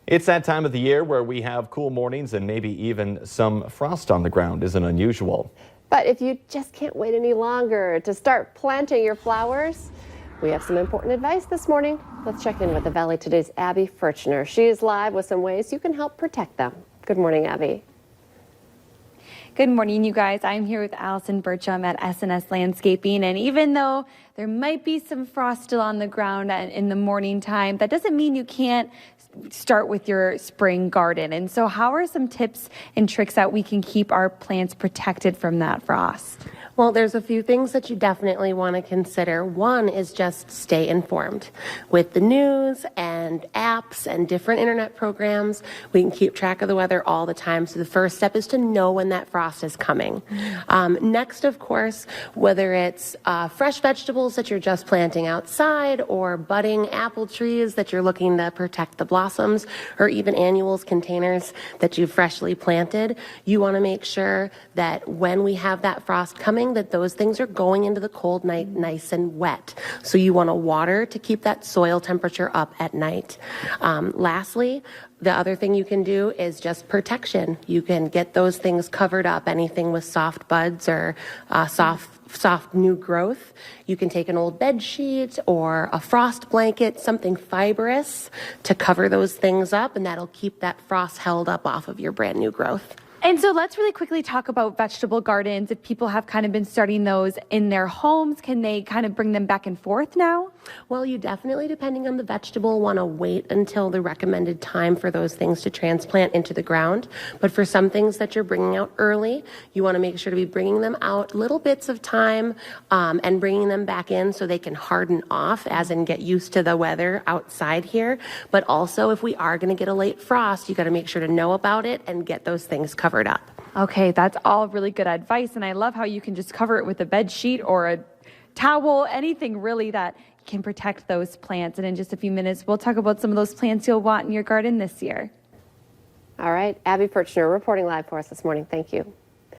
It's that time of the year where we have cool mornings and maybe even some frost on the ground isn't unusual. But if you just can't wait any longer to start planting your flowers, we have some important advice this morning. Let's check in with the Valley Today's Abby Furchner. She is live with some ways you can help protect them. Good morning, Abby. Good morning, you guys. I'm here with Allison Burcham at SNS Landscaping, and even though there might be some frost still on the ground in the morning time, that doesn't mean you can't start with your spring garden. And so how are some tips and tricks that we can keep our plants protected from that frost? Well, there's a few things that you definitely want to consider. One is just stay informed. With the news and apps and different internet programs, we can keep track of the weather all the time. So the first step is to know when that frost is coming. Next, of course, whether it's fresh vegetables that you're just planting outside or budding apple trees that you're looking to protect the blossoms, or even annuals containers that you've freshly planted, you want to make sure that when we have that frost coming, that those things are going into the cold night nice and wet. So you want to water to keep that soil temperature up at night. Lastly, the other thing you can do is just protection. You can get those things covered up, anything with soft buds or soft new growth. You can take an old bed sheet or a frost blanket, something fibrous to cover those things up, and that'll keep that frost held up off of your brand new growth. And so let's really quickly talk about vegetable gardens. If people have kind of been starting those in their homes, can they kind of bring them back and forth now? Well, you definitely, depending on the vegetable, want to wait until the recommended time for those things to transplant into the ground. But for some things that you're bringing out early, you want to make sure to be bringing them out little bits of time and bringing them back in so they can harden off, as in get used to the weather outside here. But also, if we are going to get a late frost, you got to make sure to know about it and get those things covered up. Okay, that's all really good advice. And I love how you can just cover it with a bed sheet or a towel, anything really that can protect those plants. And in just a few minutes, we'll talk about some of those plants you'll want in your garden this year. All right, Abby Furchner reporting live for us this morning. Thank you.